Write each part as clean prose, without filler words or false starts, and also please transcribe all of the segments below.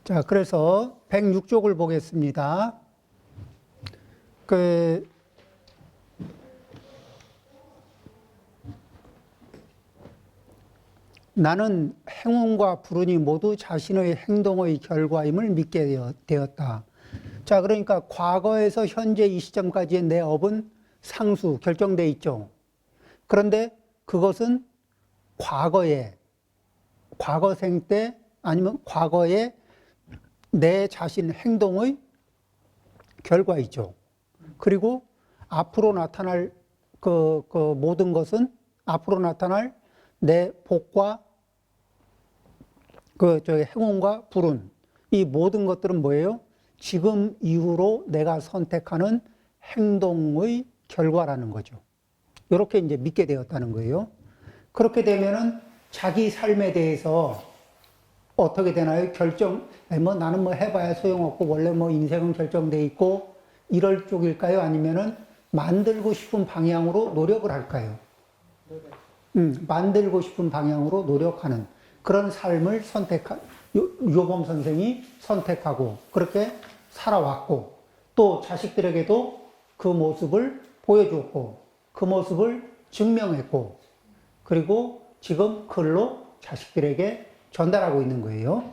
자, 그래서 106쪽을 보겠습니다. 그, 나는 행운과 불운이 모두 자신의 행동의 결과임을 믿게 되었다. 자, 그러니까 과거에서 현재 이 시점까지의 내 업은 상수, 결정돼 있죠. 그런데 그것은 과거생 때 아니면 과거에 내 자신 행동의 결과이죠. 그리고 앞으로 나타날 그 모든 것은 앞으로 나타날 내 복과 행운과 불운, 이 모든 것들은 뭐예요? 지금 이후로 내가 선택하는 행동의 결과라는 거죠. 이렇게 이제 믿게 되었다는 거예요. 그렇게 되면은 자기 삶에 대해서 어떻게 되나요? 나는 뭐 해봐야 소용없고, 원래 뭐 인생은 결정돼 있고, 이럴 쪽일까요? 아니면은 만들고 싶은 방향으로 노력을 할까요? 만들고 싶은 방향으로 노력하는 그런 삶을 요범 선생이 선택하고, 그렇게 살아왔고, 또 자식들에게도 그 모습을 보여주었고, 그 모습을 증명했고, 그리고 지금 글로 자식들에게 전달하고 있는 거예요.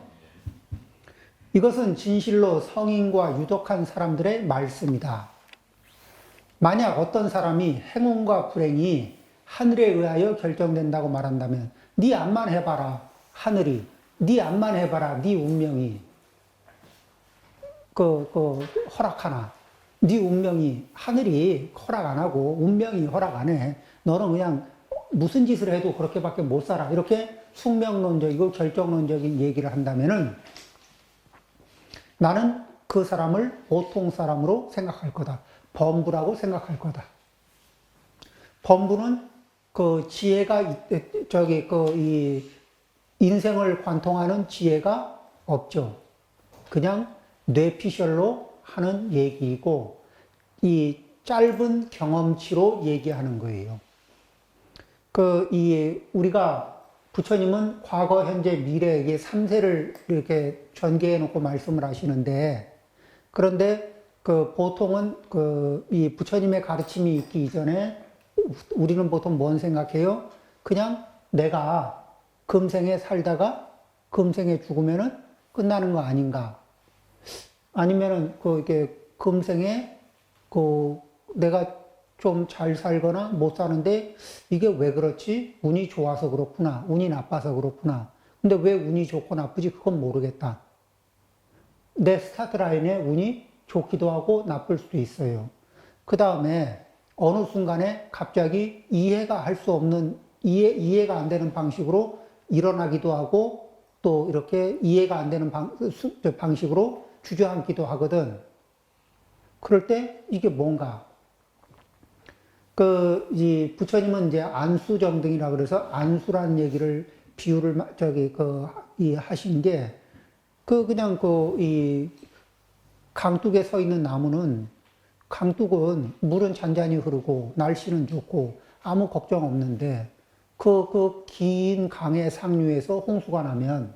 이것은 진실로 성인과 유독한 사람들의 말씀이다. 만약 어떤 사람이 행운과 불행이 하늘에 의하여 결정된다고 말한다면, 네 앞만 해봐라, 하늘이. 네 앞만 해봐라, 네 운명이. 허락하나. 네 운명이, 하늘이 허락 안 하고, 운명이 허락 안 해. 너는 그냥 무슨 짓을 해도 그렇게밖에 못 살아. 이렇게 숙명론적이고 결정론적인 얘기를 한다면은 나는 그 사람을 보통 사람으로 생각할 거다. 범부라고 생각할 거다. 범부는 그 지혜가, 이 인생을 관통하는 지혜가 없죠. 그냥 뇌피셜로 하는 얘기이고, 이 짧은 경험치로 얘기하는 거예요. 우리가 부처님은 과거, 현재, 미래에게 3세를 이렇게 전개해 놓고 말씀을 하시는데, 그런데 보통은 이 부처님의 가르침이 있기 이전에 우리는 보통 뭔 생각해요? 그냥 내가 금생에 살다가 금생에 죽으면은 끝나는 거 아닌가? 아니면은 이게 금생에 내가 좀 잘 살거나 못 사는데 이게 왜 그렇지? 운이 좋아서 그렇구나. 운이 나빠서 그렇구나. 근데 왜 운이 좋고 나쁘지? 그건 모르겠다. 내 스타트 라인에 운이 좋기도 하고 나쁠 수도 있어요. 그 다음에 어느 순간에 갑자기 이해가 안 되는 방식으로 일어나기도 하고, 또 이렇게 이해가 안 되는 방식으로 주저앉기도 하거든. 그럴 때 이게 뭔가? 이 부처님은 이제 안수정등이라 그래서 안수라는 얘기를, 비유를, 하신 게, 그냥 이 강둑에 서 있는 나무는, 강둑은 물은 잔잔히 흐르고, 날씨는 좋고, 아무 걱정 없는데, 긴 강의 상류에서 홍수가 나면,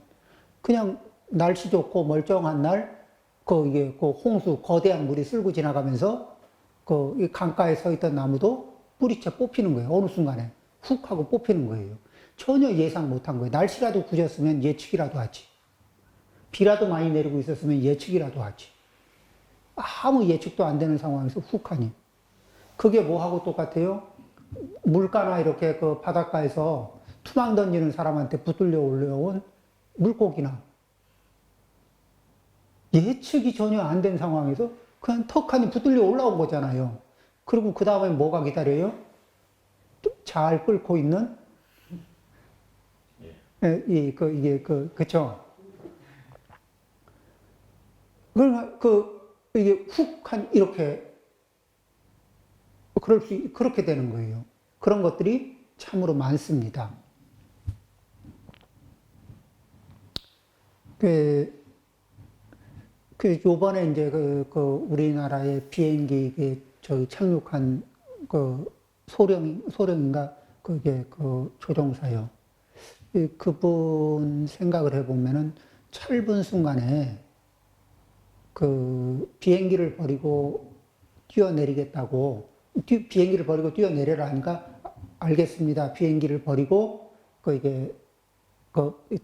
그냥 날씨 좋고 멀쩡한 날, 홍수, 거대한 물이 쓸고 지나가면서, 이 강가에 서 있던 나무도 뿌리채 뽑히는 거예요. 어느 순간에. 훅 하고 뽑히는 거예요. 전혀 예상 못한 거예요. 날씨라도 굳었으면 예측이라도 하지. 비라도 많이 내리고 있었으면 예측이라도 하지. 아무 예측도 안 되는 상황에서 훅 하니. 그게 뭐하고 똑같아요? 물가나 이렇게 바닷가에서 투망 던지는 사람한테 붙들려 올려온 물고기나. 예측이 전혀 안 된 상황에서 그냥 턱하니 붙들려 올라온 거잖아요. 그리고 그 다음에 뭐가 기다려요? 잘 끓고 있는, 그쵸? 이게 이렇게, 그렇게 되는 거예요. 그런 것들이 참으로 많습니다. 요번에 이제 우리나라의 비행기 착륙한 소령인가? 그게 조종사요. 그분 생각을 해보면은 짧은 순간에 그 비행기를 버리고 뛰어내리겠다고, 비행기를 버리고 뛰어내려라 하니까 알겠습니다. 비행기를 버리고 이게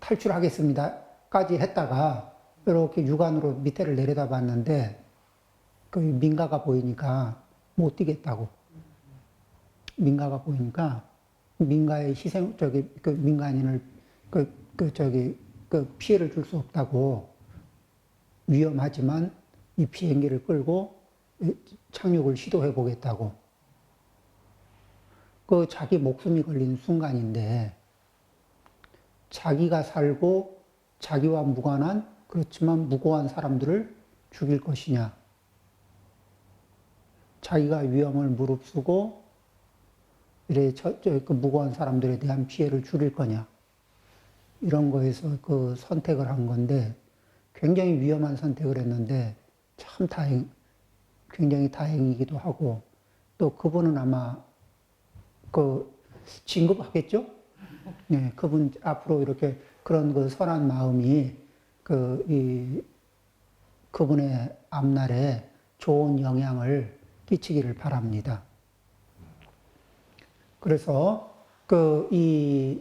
탈출하겠습니다까지 했다가 이렇게 육안으로 밑에를 내려다 봤는데 그 민가가 보이니까 못 뛰겠다고. 민가가 보이니까 민가의 민간인을 피해를 줄 수 없다고, 위험하지만 이 비행기를 끌고 착륙을 시도해 보겠다고. 그 자기 목숨이 걸린 순간인데 자기가 살고 자기와 무관한, 그렇지만 무고한 사람들을 죽일 것이냐, 자기가 위험을 무릅쓰고 그 무고한 사람들에 대한 피해를 줄일 거냐, 이런 거에서 그 선택을 한 건데 굉장히 위험한 선택을 했는데 참 굉장히 다행이기도 하고, 또 그분은 아마 진급하겠죠? 네, 그분 앞으로 이렇게 그런 그 선한 마음이 그분의 앞날에 좋은 영향을 끼치기를 바랍니다. 그래서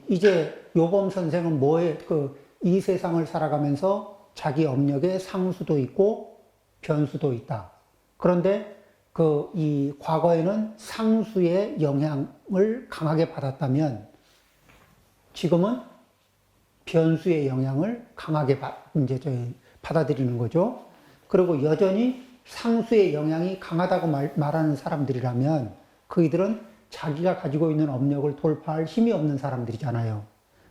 이제 요범 선생은 이 세상을 살아가면서 자기 업력에 상수도 있고 변수도 있다. 그런데 이 과거에는 상수의 영향을 강하게 받았다면 지금은 변수의 영향을 강하게 받아들이는 거죠. 그리고 여전히 상수의 영향이 강하다고 말하는 사람들이라면 그이들은 자기가 가지고 있는 업력을 돌파할 힘이 없는 사람들이잖아요.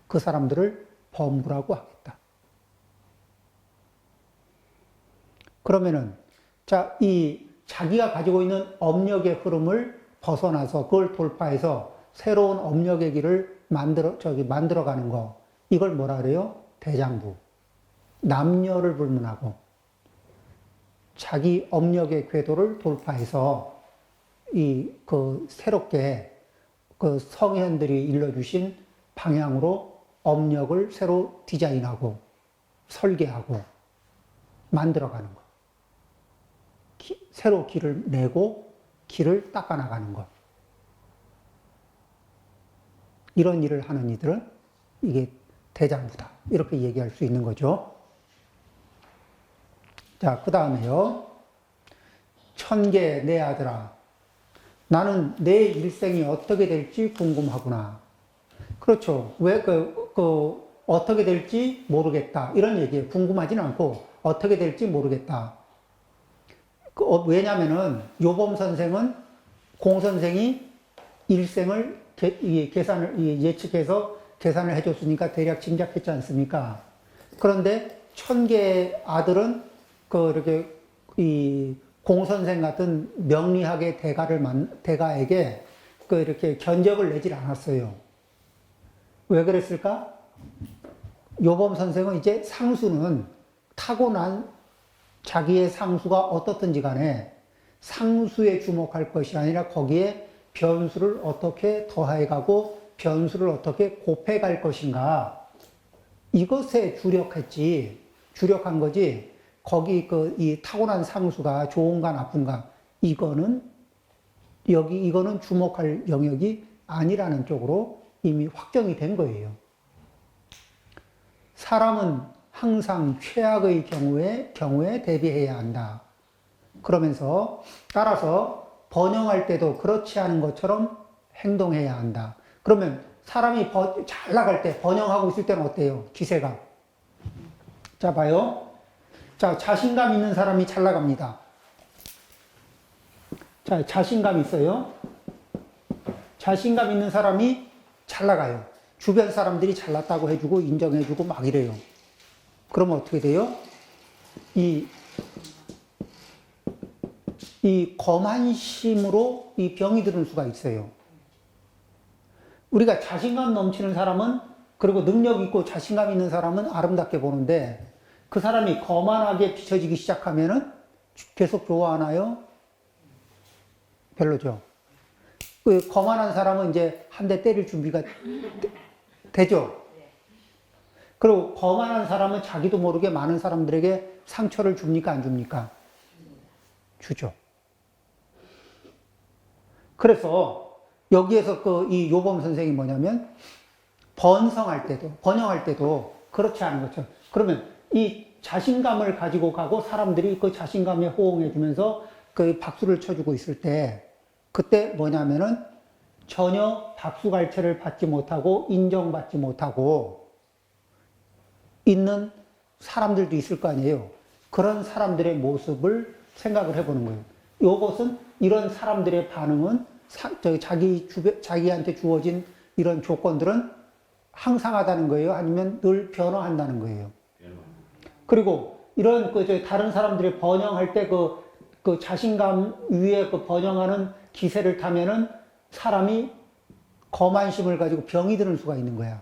그 사람들을 범부라고 하겠다. 그러면은, 이 자기가 가지고 있는 업력의 흐름을 벗어나서 그걸 돌파해서 새로운 업력의 길을 만들어가는 거. 이걸 뭐라 그래요? 대장부. 남녀를 불문하고 자기 업력의 궤도를 돌파해서 새롭게 성현들이 일러주신 방향으로 업력을 새로 디자인하고 설계하고 만들어가는 것. 새로 길을 내고 길을 닦아나가는 것. 이런 일을 하는 이들은 이게 대장부다. 이렇게 얘기할 수 있는 거죠. 자, 그 다음에요. 천계 내 아들아. 나는 내 일생이 어떻게 될지 궁금하구나. 그렇죠. 왜 어떻게 될지 모르겠다. 이런 얘기예요. 궁금하지는 않고 어떻게 될지 모르겠다. 왜냐면은 요범 선생은 공 선생이 일생을 예측해서 계산을 해줬으니까 대략 짐작했지 않습니까? 그런데 천계의 아들은 이렇게 공 선생 같은 명리학의 대가에게 이렇게 견적을 내질 않았어요. 왜 그랬을까? 요범 선생은 이제 상수는 타고난 자기의 상수가 어떻든지 간에 상수에 주목할 것이 아니라 거기에 변수를 어떻게 더해가고 변수를 어떻게 곱해갈 것인가, 이것에 주력한 거지. 거기 이 타고난 상수가 좋은가 나쁜가, 이거는 주목할 영역이 아니라는 쪽으로 이미 확정이 된 거예요. 사람은 항상 최악의 경우에 대비해야 한다. 그러면서 따라서 번영할 때도 그렇지 않은 것처럼 행동해야 한다. 그러면 사람이 잘 나갈 때, 번영하고 있을 때는 어때요? 기세가. 자, 봐요. 자, 자신감 있는 사람이 잘 나갑니다. 자, 자신감 있어요. 자신감 있는 사람이 잘 나가요. 주변 사람들이 잘났다고 해주고 인정해주고 막 이래요. 그러면 어떻게 돼요? 이 거만심으로 이 병이 드는 수가 있어요. 우리가 자신감 넘치는 사람은, 그리고 능력 있고 자신감 있는 사람은 아름답게 보는데 그 사람이 거만하게 비춰지기 시작하면은 계속 좋아하나요? 별로죠. 그 거만한 사람은 이제 한 대 때릴 준비가 되죠. 그리고 거만한 사람은 자기도 모르게 많은 사람들에게 상처를 줍니까? 안 줍니까? 주죠. 그래서 여기에서 이 요범 선생이 뭐냐면 번영할 때도 그렇지 않은 거죠. 그러면 이 자신감을 가지고 가고 사람들이 그 자신감에 호응해주면서 그 박수를 쳐주고 있을 때 그때 뭐냐면은 전혀 박수갈채를 받지 못하고 인정받지 못하고 있는 사람들도 있을 거 아니에요. 그런 사람들의 모습을 생각을 해보는 거예요. 이것은 이런 사람들의 반응은 자기한테 주어진 이런 조건들은 항상하다는 거예요? 아니면 늘 변화한다는 거예요? 그리고 이런 다른 사람들이 번영할 때 그 자신감 위에 그 번영하는 기세를 타면은 사람이 거만심을 가지고 병이 드는 수가 있는 거야.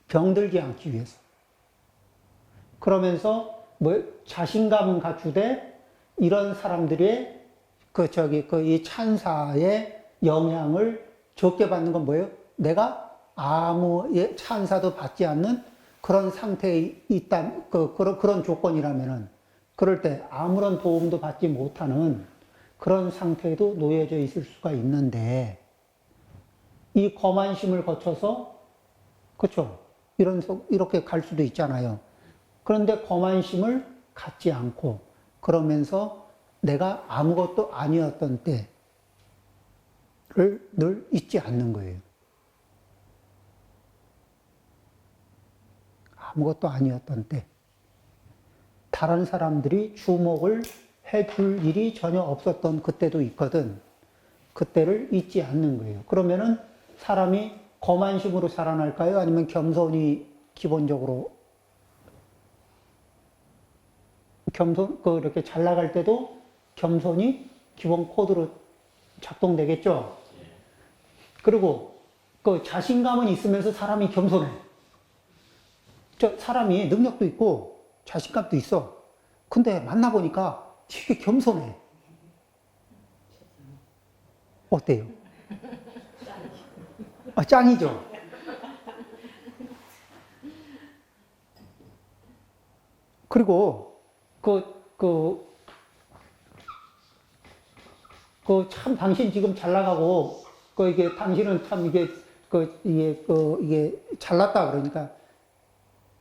병들지 않기 위해서. 그러면서 자신감은 갖추되 이런 사람들의 이 찬사의 영향을 적게 받는 건 뭐예요? 내가 아무 찬사도 받지 않는 그런 상태에 있다, 그런 조건이라면은, 그럴 때 아무런 도움도 받지 못하는 그런 상태에도 놓여져 있을 수가 있는데, 이 거만심을 거쳐서, 그쵸? 이렇게 갈 수도 있잖아요. 그런데 거만심을 갖지 않고, 그러면서 내가 아무것도 아니었던 때를 늘 잊지 않는 거예요. 아무것도 아니었던 때. 다른 사람들이 주목을 해줄 일이 전혀 없었던 그때도 있거든. 그때를 잊지 않는 거예요. 그러면은 사람이 거만심으로 자라날까요? 아니면 겸손이 기본적으로, 이렇게 잘 나갈 때도 겸손이 기본 코드로 작동되겠죠? 그리고 자신감은 있으면서 사람이 겸손해. 사람이 능력도 있고 자신감도 있어. 근데 만나보니까 되게 겸손해. 어때요? 짱이죠? 그리고 참 당신 지금 잘 나가고 이게 당신은 참 이게 잘났다 그러니까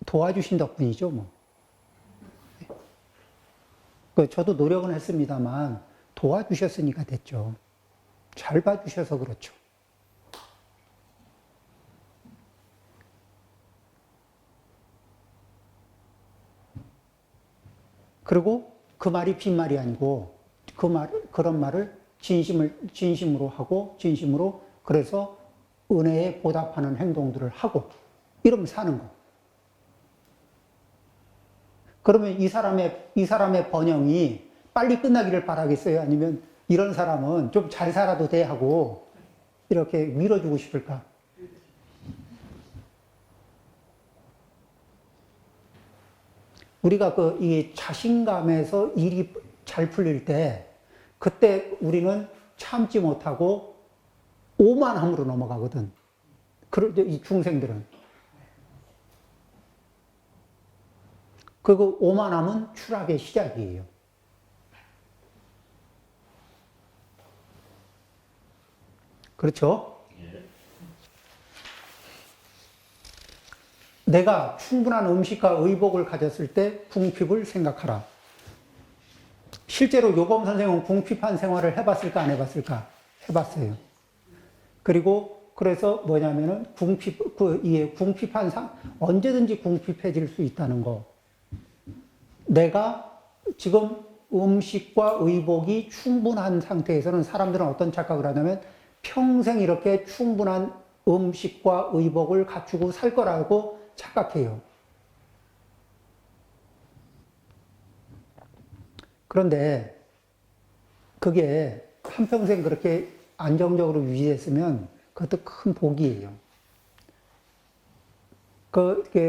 도와주신 덕분이죠, 뭐. 저도 노력은 했습니다만 도와주셨으니까 됐죠. 잘 봐주셔서 그렇죠. 그리고 그 말이 빈말이 아니고 그런 말을 진심으로 하고 진심으로 그래서 은혜에 보답하는 행동들을 하고 이러면 사는 거. 그러면 이 사람의 번영이 빨리 끝나기를 바라겠어요? 아니면 이런 사람은 좀 잘 살아도 돼 하고 이렇게 밀어주고 싶을까? 우리가 이 자신감에서 일이 잘 풀릴 때 그때 우리는 참지 못하고 오만함으로 넘어가거든. 이 중생들은. 그리고 오만함은 추락의 시작이에요. 그렇죠? 내가 충분한 음식과 의복을 가졌을 때 궁핍을 생각하라. 실제로 요범 선생은 궁핍한 생활을 해봤을까 안 해봤을까? 해봤어요. 그리고 그래서 뭐냐면은 궁핍한 언제든지 궁핍해질 수 있다는 거. 내가 지금 음식과 의복이 충분한 상태에서는 사람들은 어떤 착각을 하냐면 평생 이렇게 충분한 음식과 의복을 갖추고 살 거라고 착각해요. 그런데 그게 한평생 그렇게 안정적으로 유지됐으면 그것도 큰 복이에요.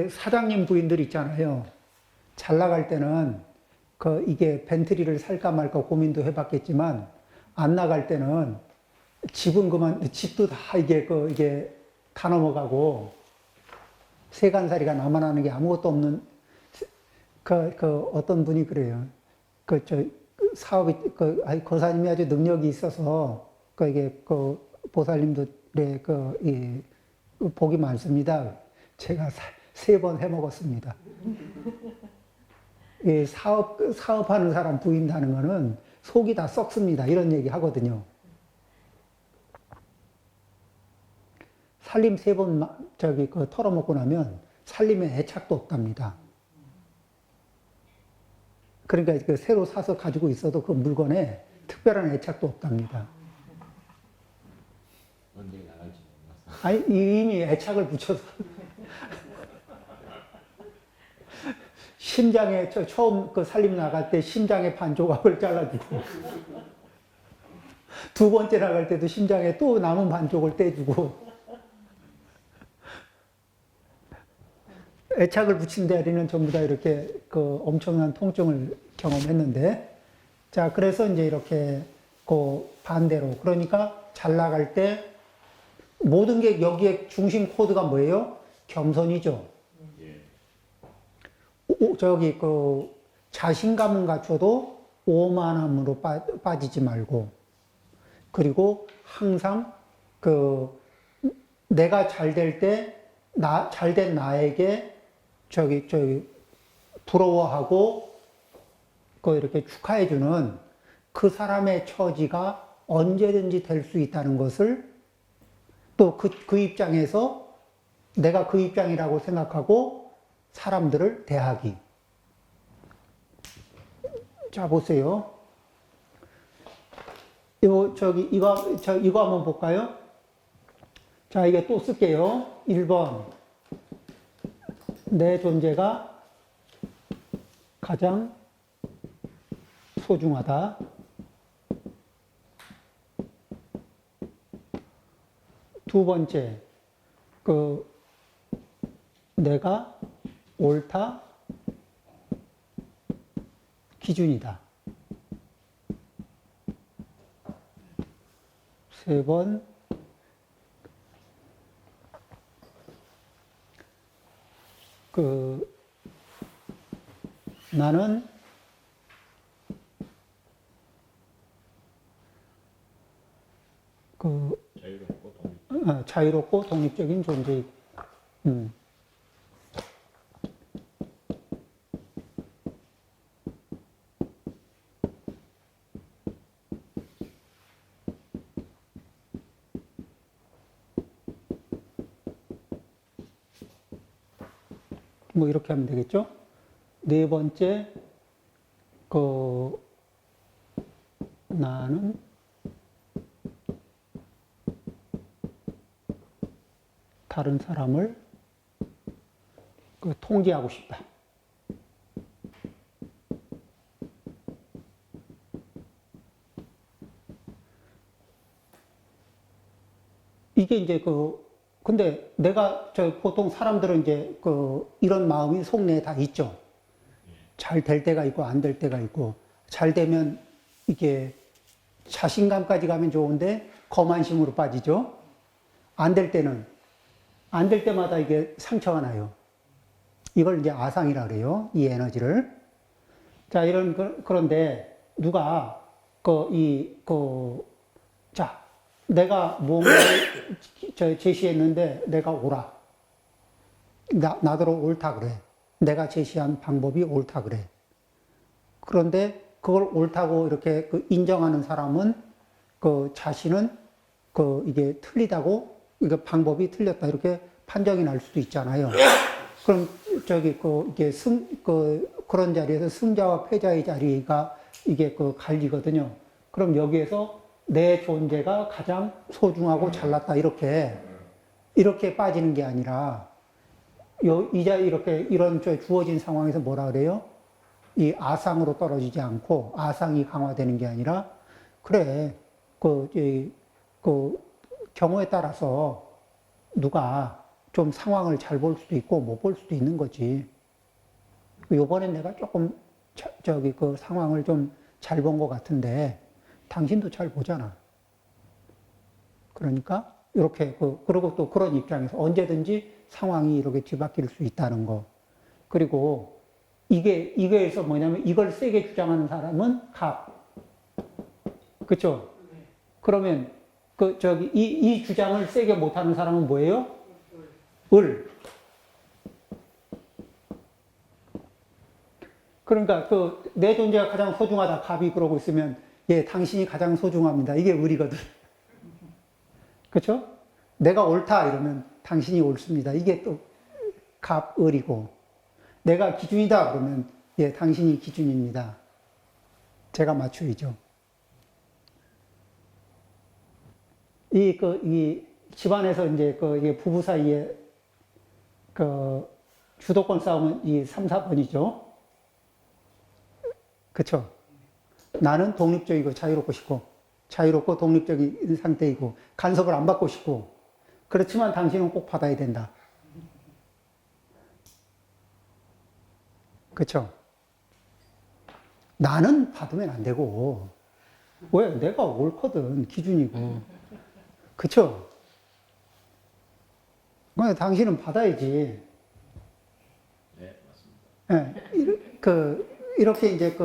사장님 부인들 있잖아요. 잘 나갈 때는 이게 벤트리를 살까 말까 고민도 해봤겠지만 안 나갈 때는 집은 집도 다 이게 다 넘어가고 세간살이가 나만 하는 게 아무것도 없는, 어떤 분이 그래요. 사업이, 거사님이 아주 능력이 있어서, 이게, 보살님들의 복이 많습니다. 제가 3번 해먹었습니다. 이 사업하는 사람 부인다는 거는 속이 다 썩습니다. 이런 얘기 하거든요. 살림 3번, 털어먹고 나면 살림에 애착도 없답니다. 그러니까 새로 사서 가지고 있어도 그 물건에 특별한 애착도 없답니다. 언제 나갈지 몰라서. 아니, 이미 애착을 붙여서. 심장에, 처음 살림 나갈 때 심장에 반 조각을 잘라주고, 2번째 나갈 때도 심장에 또 남은 반쪽을 떼주고, 애착을 붙인 데에는 전부 다 이렇게 엄청난 통증을 경험했는데, 자, 그래서 이제 이렇게 반대로. 그러니까 잘 나갈 때 모든 게 여기에 중심 코드가 뭐예요? 겸손이죠. 자신감은 갖춰도 오만함으로 빠지지 말고, 그리고 항상 내가 잘 될 때, 잘된 나에게 부러워하고, 이렇게 축하해주는 그 사람의 처지가 언제든지 될 수 있다는 것을 또 그 입장에서 내가 그 입장이라고 생각하고 사람들을 대하기. 자, 보세요. 이거 한번 볼까요? 자, 이게 또 쓸게요. 1번. 내 존재가 가장 소중하다. 두 번째, 내가 옳다 기준이다. 3번, 나는 자유롭고 독립적인 존재이고, 뭐 이렇게 하면 되겠죠? 네 번째, 나는 다른 사람을 통제하고 싶다. 이게 이제 근데 내가 보통 사람들은 이제 이런 마음이 속내에 다 있죠. 잘 될 때가 있고 안 될 때가 있고, 잘 되면 이게 자신감까지 가면 좋은데 거만심으로 빠지죠. 안 될 때마다 이게 상처가 나요. 이걸 이제 아상이라 그래요. 이 에너지를. 자, 그런데 누가 자, 내가 뭔가를 제시했는데 내가 옳아. 나더러 옳다 그래. 내가 제시한 방법이 옳다 그래. 그런데 그걸 옳다고 이렇게 인정하는 사람은 자신은 이게 틀리다고, 이게 방법이 틀렸다 이렇게 판정이 날 수도 있잖아요. 그럼 이게 그런 자리에서 승자와 패자의 자리가 이게 갈리거든요. 그럼 여기에서 내 존재가 가장 소중하고 잘났다 이렇게 빠지는 게 아니라, 이런 주어진 상황에서 뭐라 그래요? 이 아상으로 떨어지지 않고 아상이 강화되는 게 아니라, 그래, 경우에 따라서 누가 좀 상황을 잘 볼 수도 있고 못 볼 수도 있는 거지. 요번엔 내가 조금 상황을 좀 잘 본 것 같은데 당신도 잘 보잖아. 그러니까 이렇게 그리고 또 그런 입장에서 언제든지 상황이 이렇게 뒤바뀔 수 있다는 거. 그리고 이거에서 뭐냐면 이걸 세게 주장하는 사람은 갑. 그쵸? 그러면 이 주장을 세게 못하는 사람은 뭐예요? 을. 그러니까 내 존재가 가장 소중하다. 갑이 그러고 있으면 예, 당신이 가장 소중합니다. 이게 을이거든. 그렇죠? 내가 옳다 이러면 당신이 옳습니다. 이게 또 갑, 을이고 내가 기준이다 그러면 예, 당신이 기준입니다. 제가 맞추이죠. 이 집안에서 이제 이게 부부 사이에 주도권 싸움은 이 3, 4번이죠. 그쵸? 나는 독립적이고 자유롭고 싶고, 자유롭고 독립적인 상태이고, 간섭을 안 받고 싶고, 그렇지만 당신은 꼭 받아야 된다. 그쵸? 나는 받으면 안 되고, 왜? 내가 옳거든, 기준이고. 그쵸? 근데 당신은 받아야지. 네, 맞습니다. 예, 이렇게 이제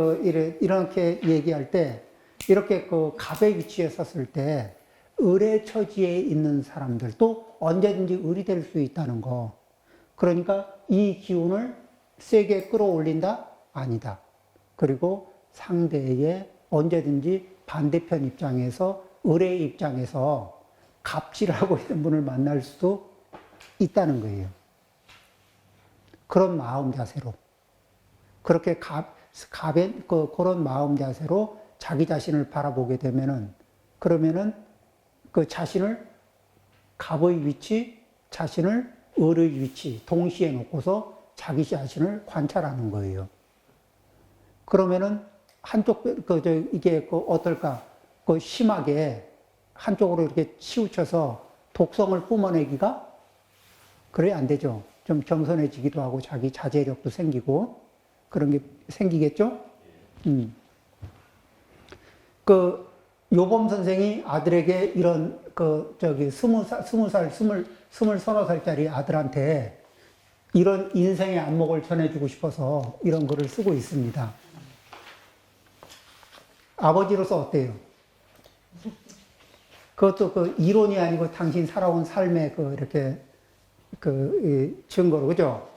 이렇게 얘기할 때, 이렇게 갑의 위치에 섰을 때, 을의 처지에 있는 사람들도 언제든지 을이 될 수 있다는 거. 그러니까 이 기운을 세게 끌어올린다? 아니다. 그리고 상대의 언제든지 반대편 입장에서, 을의 입장에서 갑질하고 있는 분을 만날 수도 있다는 거예요. 그런 마음 자세로. 그렇게 갑의 그런 마음 자세로 자기 자신을 바라보게 되면은, 그러면은 그 자신을 갑의 위치, 자신을 을의 위치 동시에 놓고서 자기 자신을 관찰하는 거예요. 그러면은 이게 어떨까? 심하게 한쪽으로 이렇게 치우쳐서 독성을 뿜어내기가 그래 안 되죠. 좀 겸손해지기도 하고 자기 자제력도 생기고 그런 게 생기겠죠? 요범 선생이 아들에게 이런, 스물 서너 살짜리 아들한테 이런 인생의 안목을 전해주고 싶어서 이런 글을 쓰고 있습니다. 아버지로서 어때요? 그것도 이론이 아니고 당신 살아온 삶의 이렇게, 증거로, 그죠?